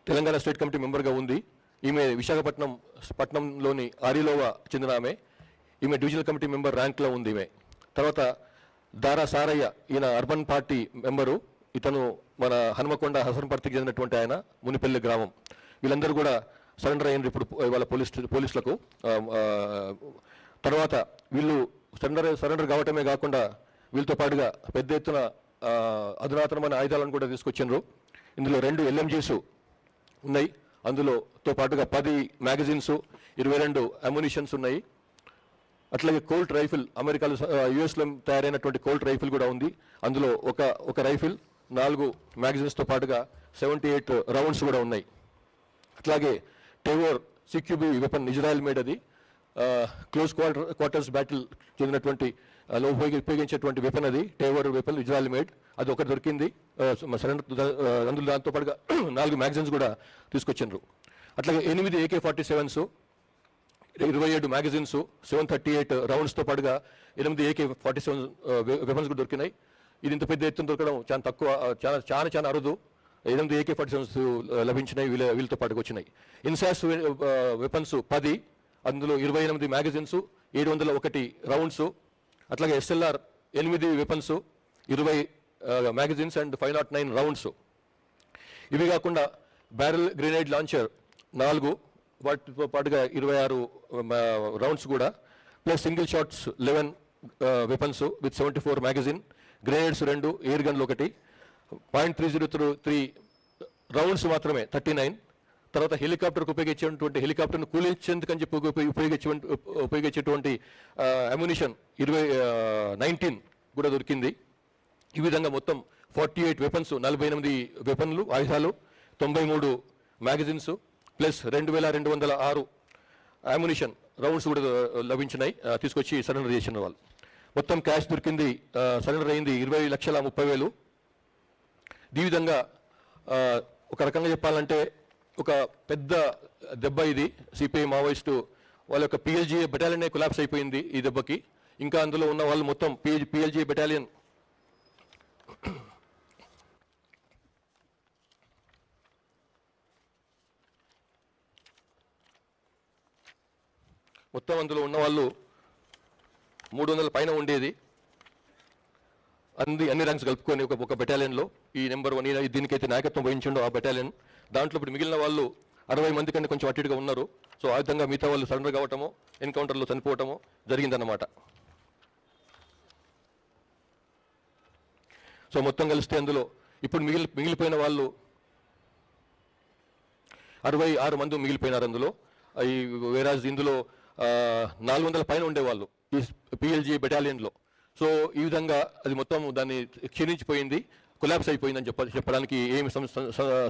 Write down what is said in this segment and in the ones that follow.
Telangana state committee మెంబర్గా ఉంది. ఈమె విశాఖపట్నంలోని ఆరిలోవా చెందిన ఆమె. ఈమె డివిజనల్ కమిటీ మెంబర్ ర్యాంక్లో ఉంది ఈమె. తర్వాత దారా సారయ్య, ఈయన అర్బన్ పార్టీ మెంబరు. ఇతను మన హనుమకొండ హసన్పర్తికి చెందినటువంటి ఆయన, మునిపల్లి గ్రామం. వీళ్ళందరూ కూడా సరెండర్ అయ్యారు ఇప్పుడు వాళ్ళ పోలీసులకు. తర్వాత వీళ్ళు సరెండర్ కావటమే కాకుండా వీళ్ళతో పాటుగా పెద్ద ఎత్తున అధునాతనమైన ఆయుధాలను కూడా తీసుకొచ్చిండ్రు. ఇందులో 2 LMGs ఉన్నాయి. అందులోతో పాటుగా 10 మ్యాగజైన్స్, 22 అమ్యునిషన్స్ ఉన్నాయి. అట్లాగే కోల్ట్ రైఫిల్, అమెరికాలో యుఎస్లో తయారైనటువంటి కోల్ట్ రైఫిల్ కూడా ఉంది. అందులో ఒక రైఫిల్, 4 మ్యాగజైన్స్తో పాటుగా 78 రౌండ్స్ కూడా ఉన్నాయి. అట్లాగే టేవోర్ CQB వెపన్, ఇజ్రాయెల్ మేడ్. అది క్లోజ్ క్వార్టర్స్ బ్యాటిల్ చెందినటువంటి ఉపయోగించేటువంటి వెపన్. అది టేవోర్ వెపన్, ఇజ్రాయెల్ మేడ్. అది ఒకటి దొరికింది అందులో. దాంతో పాటుగా 4 మ్యాగజైన్స్ కూడా తీసుకొచ్చిండ్రు. అట్లాగే 8 AK-47s, 27 మ్యాగజైన్స్, 738 రౌండ్స్తో పాటుగా 8 AK-47 వెపన్స్ కూడా దొరికినాయి. ఇది ఇంత పెద్ద ఎత్తున దొరకడం చాలా తక్కువ, చాలా అరుదు. 8 AK-47s లభించినాయి, వీళ్ళతో పాటుగా వచ్చినాయి. ఇన్సాస్ వెపన్స్ 10, అందులో 28 మ్యాగజైన్స్, 701 రౌండ్స్. అట్లాగే SLR 8 weapons, 20 magazines and 509 rounds. ఇవి కాకుండా బ్యారెల్ గ్రెనేడ్ లాంచర్ 4, వాటితో పాటుగా 26 రౌండ్స్ కూడా, plus single shots 11 weapons with 74 magazine, grenades 2, air గన్లు 1, .303 రౌండ్స్ మాత్రమే 39. తర్వాత హెలికాప్టర్కు ఉపయోగించేటువంటి హెలికాప్టర్ను కూలించేందుకని చెప్పి ఉపయోగించేటువంటి అమ్యునిషన్ 19 కూడా దొరికింది. ఈ విధంగా మొత్తం 48 వెపన్స్, 48 వెపన్లు, ఆయుధాలు, 93 మ్యాగజైన్స్, ప్లస్ 2206 అమ్యునిషన్ రౌండ్స్ కూడా లభించినాయి. తీసుకొచ్చి సరెండర్ చేసిన వాళ్ళు. మొత్తం క్యాష్ దొరికింది, సరెండర్ అయింది 20,30,000. ఈ విధంగా ఒక రకంగా చెప్పాలంటే ఒక పెద్ద దెబ్బ ఇది. సిపిఐ మావోయిస్టు వాళ్ళ యొక్క PLGA బెటాలియనే కొలాప్స్ అయిపోయింది ఈ దెబ్బకి. ఇంకా అందులో ఉన్న వాళ్ళు మొత్తం PLGA బెటాలియన్ అందులో ఉన్న వాళ్ళు 300 పైన ఉండేది. అన్ని ర్యాంక్స్ కలుపుకొని ఒక బెటాలియన్లో ఈ నెంబర్ 1 దీనికైతే నాయకత్వం వహించిండో ఆ బెటాలియన్. దాంట్లో ఇప్పుడు మిగిలిన వాళ్ళు 60 మంది కంటే కొంచెం అటుగా ఉన్నారు. సో ఆ విధంగా మిగతా వాళ్ళు సరెండర్ కావటమో, ఎన్కౌంటర్లో చనిపోవటమో జరిగిందన్నమాట. సో మొత్తం కలిస్తే అందులో ఇప్పుడు మిగిలిపోయిన వాళ్ళు 66 మంది మిగిలిపోయినారు అందులో. వేరాజ్ ఇందులో 400 పైన ఉండేవాళ్ళు ఈ PLGA బెటాలియన్లో. సో ఈ విధంగా అది మొత్తం దాన్ని క్షీణించిపోయింది, కొలాప్స్ అయిపోయిందని చెప్పడానికి ఏమి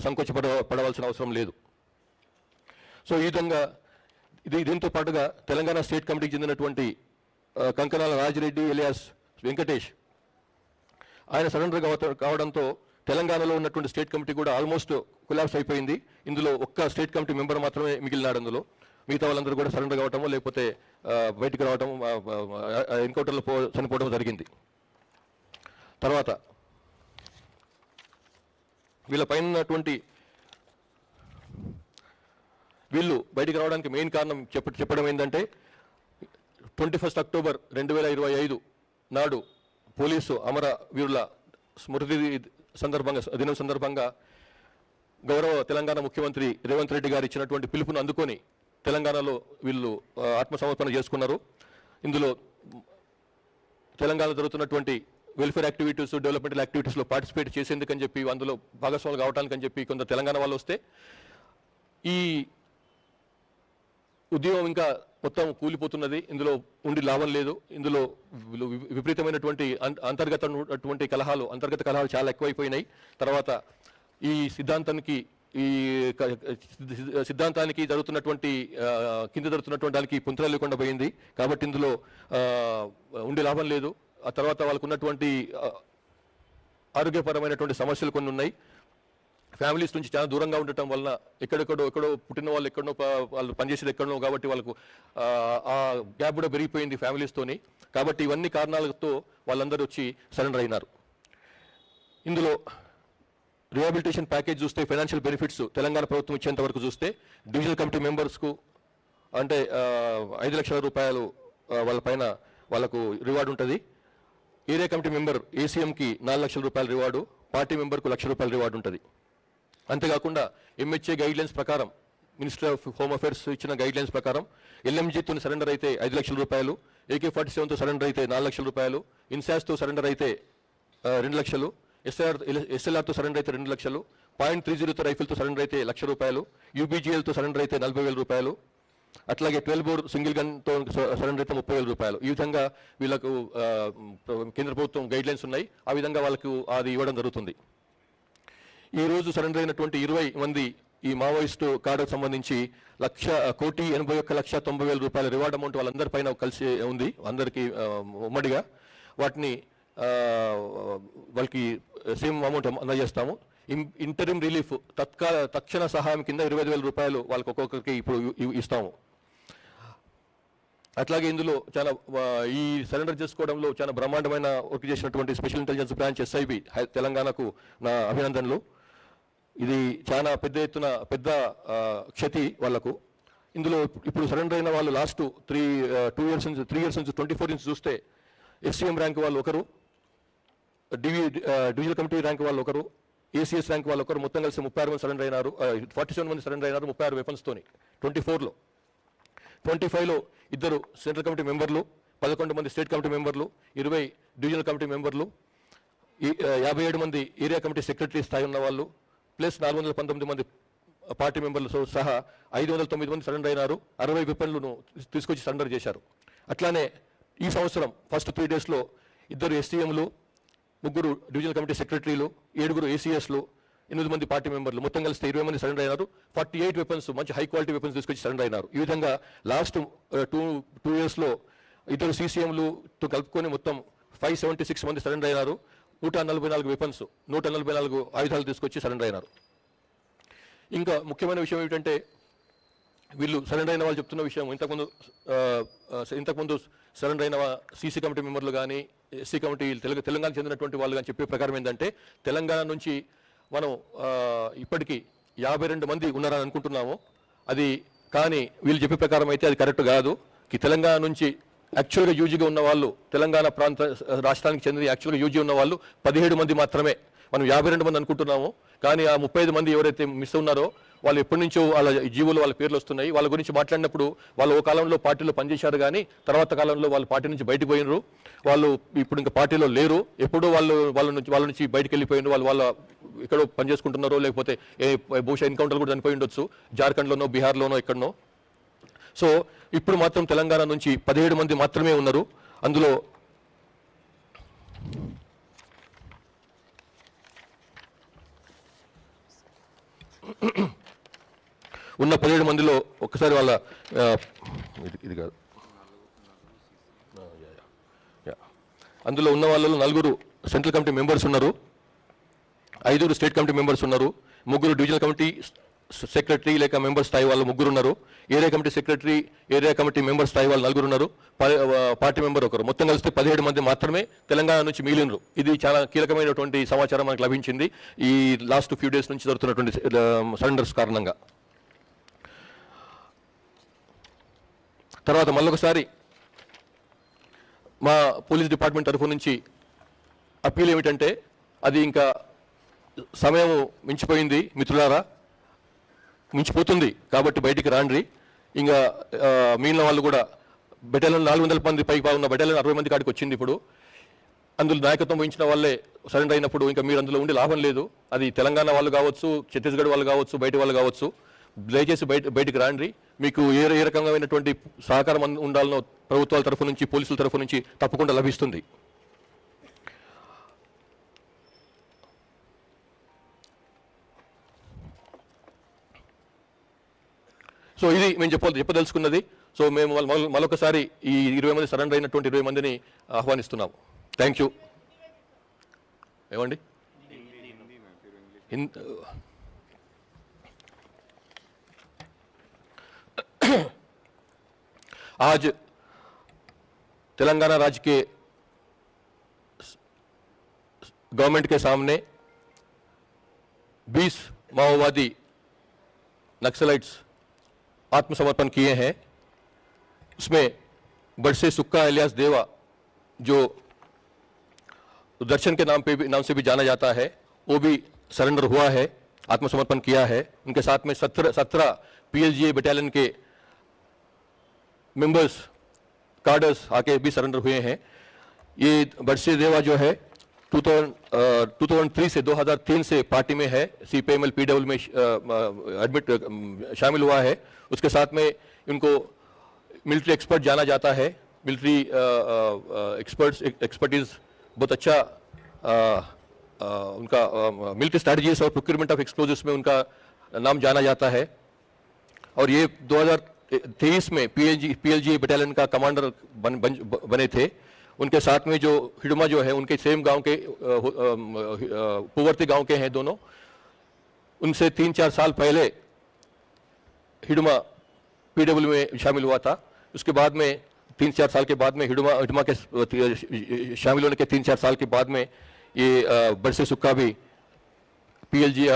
సంకోచపడవలసిన అవసరం లేదు. సో ఈ విధంగా దీంతో పాటుగా తెలంగాణ స్టేట్ కమిటీకి చెందినటువంటి కంకనాల రాజిరెడ్డి ఎలియాస్ వెంకటేష్, ఆయన సరెండర్ కావడంతో తెలంగాణలో ఉన్నటువంటి స్టేట్ కమిటీ కూడా ఆల్మోస్ట్ కొలాప్స్ అయిపోయింది. ఇందులో ఒక్క స్టేట్ కమిటీ మెంబర్ మాత్రమే మిగిలినాడు. అందులో మిగతా వాళ్ళందరూ కూడా సరెండర్ కావటమో లేకపోతే బయటికి రావటం, ఎన్కౌంటర్లో చనిపోవడం జరిగింది. తర్వాత వీళ్ళ పైన ఉన్నటువంటి వీళ్ళు బయటికి రావడానికి మెయిన్ కారణం చెప్పడం ఏంటంటే 21 అక్టోబర్ 2025 నాడు పోలీసు అమరవీరుల స్మృతి దినం సందర్భంగా గౌరవ తెలంగాణ ముఖ్యమంత్రి రేవంత్ రెడ్డి గారు ఇచ్చినటువంటి పిలుపును అందుకొని తెలంగాణలో వీళ్ళు ఆత్మసమర్పణ చేసుకున్నారు. ఇందులో తెలంగాణలో జరుగుతున్నటువంటి వెల్ఫేర్ యాక్టివిటీస్, డెవలప్మెంటల్ యాక్టివిటీస్లో పార్టిసిపేట్ చేసేందుకని చెప్పి, అందులో భాగస్వాములు కావడానికని చెప్పి కొంత తెలంగాణ వాళ్ళు వస్తే ఈ ఉద్యమం ఇంకా మొత్తం కూలిపోతున్నది. ఇందులో ఉండి లాభం లేదు. ఇందులో విపరీతమైనటువంటి అంతర్గత కలహాలు చాలా ఎక్కువైపోయినాయి. తర్వాత ఈ సిద్ధాంతానికి జరుగుతున్నటువంటి దానికి పుంతలు లేకుండా పోయింది. కాబట్టి ఇందులో ఉండి లాభం లేదు. ఆ తర్వాత వాళ్ళకు ఉన్నటువంటి ఆరోగ్యపరమైనటువంటి సమస్యలు కొన్ని ఉన్నాయి. ఫ్యామిలీస్ నుంచి చాలా దూరంగా ఉండటం వలన ఎక్కడో పుట్టిన వాళ్ళు ఎక్కడో వాళ్ళు పనిచేసేది ఎక్కడో, కాబట్టి వాళ్ళకు ఆ గ్యాప్ కూడా పెరిగిపోయింది ఫ్యామిలీస్తోని. కాబట్టి ఇవన్నీ కారణాలతో వాళ్ళందరూ వచ్చి సరెండర్ అయినారు. ఇందులో రిహాబిలిటేషన్ ప్యాకేజ్ చూస్తే ఫైనాన్షియల్ బెనిఫిట్స్ తెలంగాణ ప్రభుత్వం ఇచ్చేంత వరకు చూస్తే డివిజనల్ కమిటీ మెంబర్స్కు అంటే 5 లక్షల రూపాయలు వాళ్ళ పైన వాళ్ళకు రివార్డు ఉంటుంది. ఏరియా కమిటీ మెంబర్ ఏసీఎంకి 4 లక్షల రూపాయల రివార్డు, పార్టీ మెంబర్కు 1 లక్ష రూపాయల రివార్డు ఉంటుంది. అంతేకాకుండా ఎంహెచ్ఏ గైడ్లైన్స్ ప్రకారం మినిస్టర్ ఆఫ్ హోమ్ అఫేర్స్ ఇచ్చిన గైడ్లైన్స్ ప్రకారం ఎల్ఎంజీతో సరెండర్ అయితే 5 లక్షల రూపాయలు, AK-47తో సరెండర్ అయితే 4 లక్షల రూపాయలు, ఇన్సాస్తో సరెండర్ అయితే 2 లక్షలు, SLRతో సరెండర్ అయితే 2 లక్షలు, .30తో రైఫిల్తో సరెండర్ అయితే 1 లక్ష రూపాయలు, UBGLతో సరెండర్ అయితే 40,000 రూపాయలు, అట్లాగే 12 బోర్ సింగిల్ గన్తో సరెండర్ అయితే 30,000 రూపాయలు. ఈ విధంగా వీళ్ళకు కేంద్ర ప్రభుత్వం గైడ్లైన్స్ ఉన్నాయి. ఆ విధంగా వాళ్ళకు అది ఇవ్వడం జరుగుతుంది. ఈరోజు సరెండర్ అయినటువంటి 20 మంది ఈ మావోయిస్టు కార్డుకు సంబంధించి 1,81,90,000 రూపాయల రివార్డ్ అమౌంట్ వాళ్ళందరి పైన కలిసి ఉంది, అందరికీ ఉమ్మడిగా. వాటిని వాళ్ళకి సేమ్ అమౌంట్ అందజేస్తాము. ఇంటరిమ్ రిలీఫ్ తక్షణ సహాయం కింద 25,000 రూపాయలు వాళ్ళకి ఒక్కొక్కరికి ఇప్పుడు ఇస్తాము. అట్లాగే ఇందులో చాలా ఈ సరెండర్ చేసుకోవడంలో చాలా బ్రహ్మాండమైన వర్క్ చేసినటువంటి స్పెషల్ ఇంటెలిజెన్స్ బ్రాంచ్ SIB తెలంగాణకు నా అభినందనలు. ఇది చాలా పెద్ద క్షతి వాళ్లకు. ఇందులో ఇప్పుడు సరెండర్ అయిన వాళ్ళు లాస్ట్ 3 ఇయర్స్ నుంచి 24 నుంచి చూస్తే SCM ర్యాంక్ వాళ్ళు ఒకరు, డివిజనల్ కమిటీ ర్యాంక్ వాళ్ళు ఒకరు, ACS ర్యాంక్ వాళ్ళు ఒకరు, మొత్తం కలిసి 36 మంది సరెండర్ అయినారు. 47 మంది సరెండర్ అయినారు 36 వెపన్స్తోని. 24లో 25లో 2 సెంట్రల్ కమిటీ మెంబర్లు, 11 మంది స్టేట్ కమిటీ మెంబర్లు, 20 డివిజనల్ కమిటీ మెంబర్లు, 57 మంది ఏరియా కమిటీ సెక్రటరీ స్థాయి ఉన్న వాళ్ళు, ప్లస్ 419 మంది పార్టీ మెంబర్లు సహా 509 మంది సరెండర్ అయినారు. 60 వెపన్లను తీసుకొచ్చి సరెండర్ చేశారు. అట్లానే ఈ సంవత్సరం ఫస్ట్ 3 డేస్లో 2 SCMలు, 3 డివిజనల్ కమిటీ సెక్రటరీలు, 7 ACSలు, 8 మంది పార్టీ మెంబర్లు, మొత్తం కలిస్తే 20 మంది సరెండర్ అయినారు. 48 వెపన్స్, మంచి హై క్వాలిటీ వెపన్స్ తీసుకొచ్చి సరెండర్ అయినారు. ఈ విధంగా లాస్ట్ 2 ఇయర్స్లో 2 CCMలుతో కలుపుకొని మొత్తం 576 మంది సరెండర్ అయినారు. 144 వెపన్స్, 144 ఆయుధాలు తీసుకొచ్చి సరెండర్ అయినారు. ఇంకా ముఖ్యమైన విషయం ఏమిటంటే వీళ్ళు సరెండర్ అయిన వాళ్ళు చెప్తున్న విషయం, ఇంతకుముందు సరెండర్ అయిన CC కమిటీ మెంబర్లు కానీ SC కమిటీ తెలంగాణకు చెందినటువంటి వాళ్ళు కానీ చెప్పే ప్రకారం ఏంటంటే తెలంగాణ నుంచి మనం ఇప్పటికీ 52 మంది ఉన్నారని అనుకుంటున్నాము. అది కానీ వీళ్ళు చెప్పే ప్రకారం అయితే అది కరెక్ట్ కాదు. తెలంగాణ నుంచి యాక్చువల్గా యూజీగా ఉన్న వాళ్ళు, తెలంగాణ రాష్ట్రానికి చెందిన యాక్చువల్గా యూజీ ఉన్న వాళ్ళు 17 మంది మాత్రమే. మనం 52 మంది అనుకుంటున్నాము. కానీ ఆ 35 మంది ఎవరైతే మిస్ ఉన్నారో వాళ్ళు ఎప్పటి నుంచో వాళ్ళ జీవులు వాళ్ళ పేర్లు వస్తున్నాయి. వాళ్ళ గురించి మాట్లాడినప్పుడు వాళ్ళు ఓ కాలంలో పార్టీలో పనిచేశారు, కానీ తర్వాత కాలంలో వాళ్ళు పార్టీ నుంచి బయటకు పోయినరు. వాళ్ళు ఇప్పుడు ఇంకా పార్టీలో లేరు. ఎప్పుడూ వాళ్ళ నుంచి బయటకు వెళ్ళిపోయినారు. వాళ్ళ ఎక్కడో పనిచేసుకుంటున్నారో, లేకపోతే బహుశా ఎన్కౌంటర్లు కూడా చనిపోయి ఉండొచ్చు, జార్ఖండ్లోనో బీహార్లోనో ఎక్కడనో. సో ఇప్పుడు మాత్రం తెలంగాణ నుంచి 17 మంది మాత్రమే ఉన్నారు. అందులో ఉన్న 17 మందిలో ఒక్కసారి వాళ్ళ ఇది కాదు, అందులో ఉన్న వాళ్ళలో 4 సెంట్రల్ కమిటీ మెంబర్స్ ఉన్నారు, 5 స్టేట్ కమిటీ మెంబర్స్ ఉన్నారు, 3 డివిజనల్ కమిటీ సెక్రటరీ లేక మెంబర్ స్థాయి వాళ్ళు 3 ఉన్నారు, area committee secretary area committee member స్థాయి వాళ్ళు 4 ఉన్నారు, పార్టీ మెంబర్ ఒకరు. మొత్తం కలిస్తే 17 మంది మాత్రమే తెలంగాణ నుంచి మిగిలినరు. ఇది చాలా కీలకమైనటువంటి సమాచారం మనకు లభించింది ఈ లాస్ట్ ఫ్యూ డేస్ నుంచి జరుగుతున్నటువంటి సరెండర్స్ కారణంగా. తర్వాత మళ్ళొకసారి మా పోలీస్ డిపార్ట్మెంట్ తరఫు నుంచి అప్పీల్ ఏమిటంటే, అది ఇంకా సమయం మించిపోయింది మిత్రులారా, మించిపోతుంది కాబట్టి బయటికి రాండ్రి. ఇంకా మిగిలిన వాళ్ళు కూడా బెటాలియన్ 400 మంది పైగా ఉన్న బెటాలియన్ 60 మంది కాడికి వచ్చింది. ఇప్పుడు అందులో నాయకత్వం వహించిన వాళ్ళే సరెండర్ అయినప్పుడు ఇంకా మీరు అందులో ఉండి లాభం లేదు. అది తెలంగాణ వాళ్ళు కావచ్చు, ఛత్తీస్గఢ్ వాళ్ళు కావచ్చు, బయట వాళ్ళు కావచ్చు, దయచేసి బయటికి రాండ్రి. మీకు ఏ రకమైనటువంటి సహకారం ఉండాలనో ప్రభుత్వాల తరఫు నుంచి, పోలీసుల తరఫు నుంచి తప్పకుండా లభిస్తుంది. సో ఇది మేము చెప్పదలుచుకున్నది. సో మేము మరొకసారి ఈ 20 మంది సరెండర్ అయినటువంటి 20 మందిని ఆహ్వానిస్తున్నాము. Thank you. ఏమండి आज तेलंगाना राज्य के गवर्नमेंट के सामने 20 माओवादी नक्सलाइट्स आत्मसमर्पण किए हैं। उसमें बड़से सुक्का एलियास देवा, जो दर्शन के नाम से भी जाना जाता है, वो भी सरेंडर हुआ है, आत्मसमर्पण किया है। उनके साथ में 17 पीएलजीए बटालियन के मेंबर्स, कार्डर्स आके भी सरेंडर हुए हैं। ये बड़से देवा जो है 2003 से 2003 से पार्टी में है, सीपीएमएल पीडब्ल्यू में शामिल हुआ है। उसके साथ में इनको मिलिट्री एक्सपर्ट जाना जाता है। मिलिट्री एक्सपर्टीज बहुत अच्छा उनका मिलिट्री स्ट्रैटेजीज और प्रोक्योरमेंट ऑफ एक्सप्लोजिव्स में उनका नाम जाना जाता है। और ये 2023 में पीएलजी बटालियन का कमांडर बने थे। उनके साथ में जो हिडमा जो है, उनके सेम गांव के पुवर्ती गांव के हैं दोनों। उनसे 3-4 साल पहले हिडमा पीडब्ल्यू में शामिल हुआ था। उसके बाद में 3-4 साल के बाद में हिडमा के शामिल होने के 3-4 साल के बाद में ये बरसे सुक्का भी पीएलजी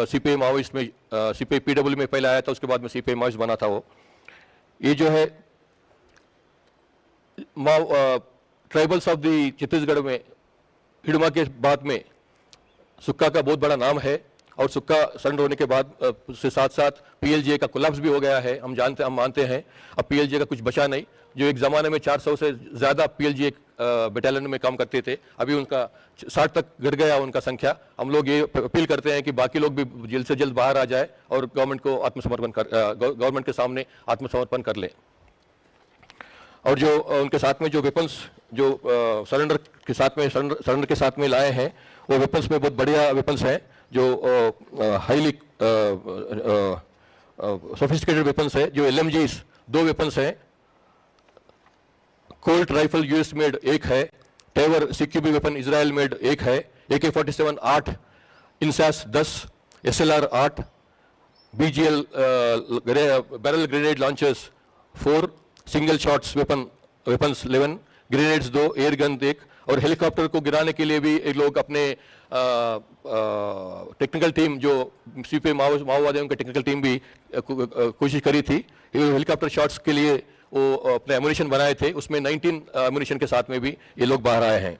सीपीआई माओइस्ट में सीपीआई पीडब्ल्यू में पहले आया था, उसके बाद में सीपीआई माओइस्ट बना था वो। ये जो है ट्राइबल्स ऑफ दी छत्तीसगढ़ में हिडमा के बाद में सुक्का का बहुत बड़ा नाम है। और सुक्का सरेंडर होने के बाद उसके साथ साथ पीएलजीए का कोलैप्स भी हो गया है। हम मानते हैं अब पीएलजीए का कुछ बचा नहीं। जो एक ज़माने में 400 से ज़्यादा पीएलजीए बटालियन में काम करते थे, अभी उनका 60 तक घट गया उनका संख्या। हम लोग ये अपील करते हैं कि बाकी लोग भी जल्द से जल्द बाहर आ जाए और गवर्नमेंट के सामने आत्मसमर्पण कर लें। और जो उनके साथ में जो वेपन्स जो सरेंडर के साथ में लाए हैं, वो वेपन्स में बहुत बढ़िया वेपन्स हैं, जो हाईली सोफिस्टिकेटेड वेपन्स है। जो एलएमजीस 2 वेपन्स हैं, कोल्ट राइफल यूएस मेड 1 है, टेवर सीक्यूबी वेपन इजराइल मेड 1 है, AK-47 8, INSAS 10, SLR 8, BGL barrel grenade launchers 4, single shots weapons 11, grenades 2, air gun 1। और हेलीकॉप्टर को गिराने के लिए भी एक लोग अपने टेक्निकल टीम, जो सीपीआई माओवादियों की टेक्निकल टीम भी कोशिश करी थी। हेलीकॉप्टर शॉट्स के लिए वो अपने एमुनिशन बनाए थे, उसमें 19 एमुनिशन के साथ में भी ये लोग बाहर आए हैं।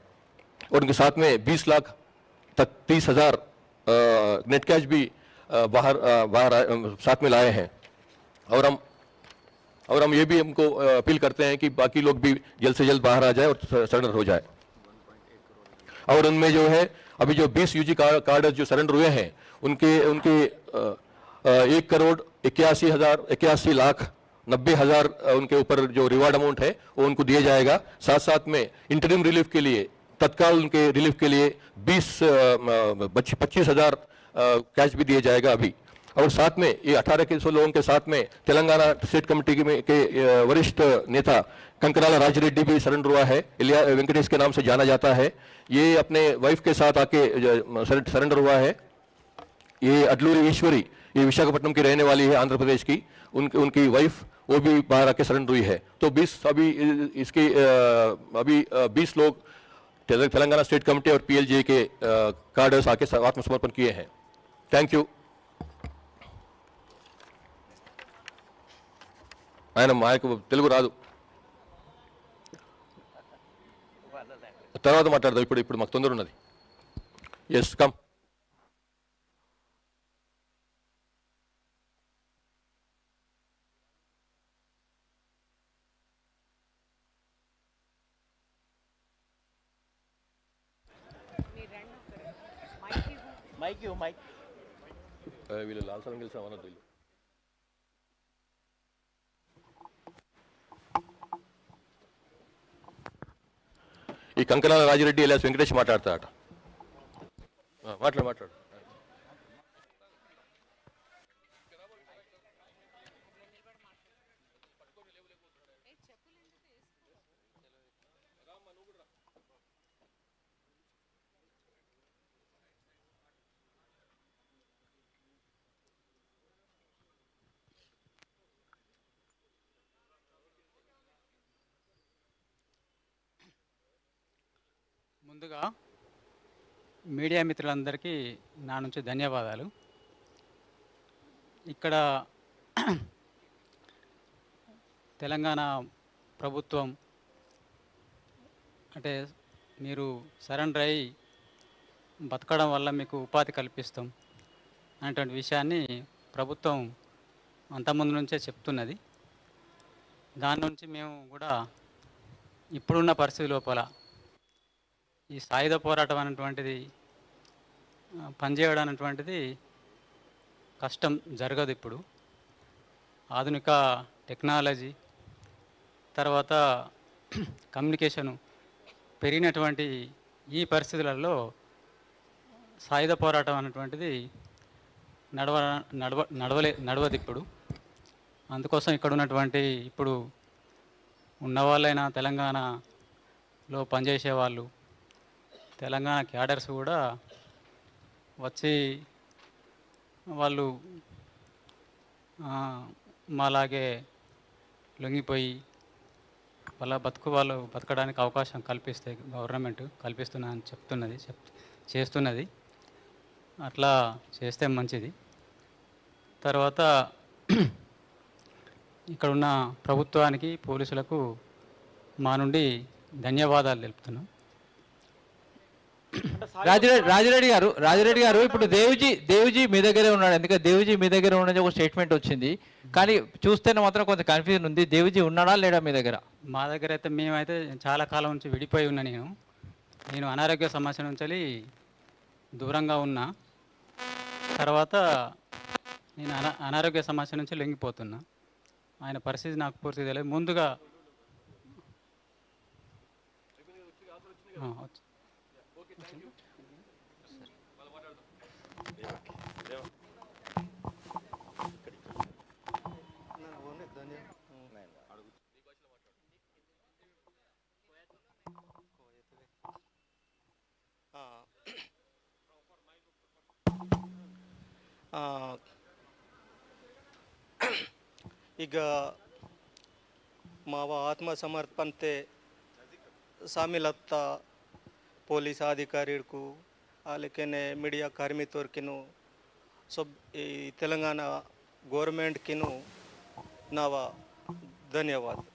और उनके साथ में 20 लाख तक 30,000 नेट कैश भी बाहर साथ में लाए हैं। और हम ये भी हमको अपील करते हैं कि बाकी लोग भी जल्द से जल्द बाहर आ जाए और सरेंडर हो जाए। और उनमें जो है अभी जो 20 यूजी कार्डर्स जो सरेंडर हुए हैं, उनके 1,81,90,000 उनके ऊपर जो रिवार्ड अमाउंट है वो उनको दिया जाएगा। साथ साथ में इंटरिम रिलीफ के लिए, तत्काल उनके रिलीफ के लिए 25,000 कैश भी दिया जाएगा अभी। और साथ में ये 1800 लोगों के साथ में तेलंगाना स्टेट कमेटी के वरिष्ठ नेता कंकराला राजरेड्डी भी सरेंडर हुआ है। इलिया वेंकटेश के नाम से जाना जाता है। ये अपने वाइफ के साथ आके सरेंडर हुआ है। ये अडलूरी ईश्वरी, ये विशाखापट्टनम की रहने वाली है, आंध्र प्रदेश की। उनकी वाइफ वो भी बाहर आके सरेंडर हुई है। तो 20 लोग तेलंगाना स्टेट कमेटी और पीएलजे के कार्डर्स आके आत्मसमर्पण किए हैं। Thank you. ఆయన మాకు తెలుగు రాదు, తర్వాత మాట్లాడదాం. ఇప్పుడు మాకు తొందర ఉన్నది. Yes come. వీళ్ళు లాల్సరం గెలిచి అవనద్దు. వీళ్ళు ఈ కంకనాల రాజిరెడ్డి ఎలియాస్ వెంకటేష్ మాట్లాడతాడట. మాట్లాడు. ముందుగా మీడియా మిత్రులందరికీ నా నుంచి ధన్యవాదాలు. ఇక్కడ తెలంగాణ ప్రభుత్వం అంటే మీరు సరెండర్ అయ్యి బతకడం వల్ల మీకు ఉపాధి కల్పిస్తాం అనేటువంటి విషయాన్ని ప్రభుత్వం అంతకుముందు నుంచే చెప్తున్నది. దాని నుంచి మేము కూడా ఇప్పుడున్న పరిస్థితి లోపల ఈ సాయుధ పోరాటం అనేటువంటిది పనిచేయడం అనేటువంటిది కష్టం, జరగదు. ఇప్పుడు ఆధునిక టెక్నాలజీ తర్వాత కమ్యూనికేషను పెరిగినటువంటి ఈ పరిస్థితులలో సాయుధ పోరాటం అనేటువంటిది నడవదు ఇప్పుడు. అందుకోసం ఇక్కడ ఉన్నటువంటి ఇప్పుడు ఉన్నవాళ్ళైనా తెలంగాణలో పనిచేసే వాళ్ళు, తెలంగాణ క్యాడర్స్ కూడా వచ్చి వాళ్ళు మాలాగే లొంగిపోయి వాళ్ళు బతకడానికి అవకాశం కల్పిస్తే గవర్నమెంట్ కల్పిస్తున్నా అని చేస్తున్నది. అట్లా చేస్తే మంచిది. తర్వాత ఇక్కడున్న ప్రభుత్వానికి, పోలీసులకు మా నుండి ధన్యవాదాలు తెలుపుతున్నాం. రాజిరెడ్డి గారు ఇప్పుడు దేవిజీ మీ దగ్గరే ఉన్నాడు. ఎందుకంటే దేవిజీ మీ దగ్గర ఉన్నది ఒక స్టేట్మెంట్ వచ్చింది, కానీ చూస్తేనే మాత్రం కొంత కన్ఫ్యూజన్ ఉంది. దేవిజీ ఉన్నాడా లేడా మీ దగ్గర? మా దగ్గర అయితే మేమైతే చాలా కాలం నుంచి విడిపోయి ఉన్నా. నేను అనారోగ్య సమస్య నుంచి దూరంగా ఉన్నా. తర్వాత నేను అనారోగ్య సమస్య నుంచి లొంగిపోతున్నా. ఆయన పరిస్థితి నాకు పూర్తిగా తెలియదు. ముందుగా ಈಗ ಮಾವ ಆತ್ಮಸಮರ್ಪಣತೆ ಶಾಮಿಲತ್ತ ಪೊಲೀಸ್ ಅಧಿಕಾರಿಗೂ అలాగే మీడియా కార్మికులకిను సబ్ ఈ తెలంగాణ గవర్నమెంట్కిను నా ధన్యవాదాలు.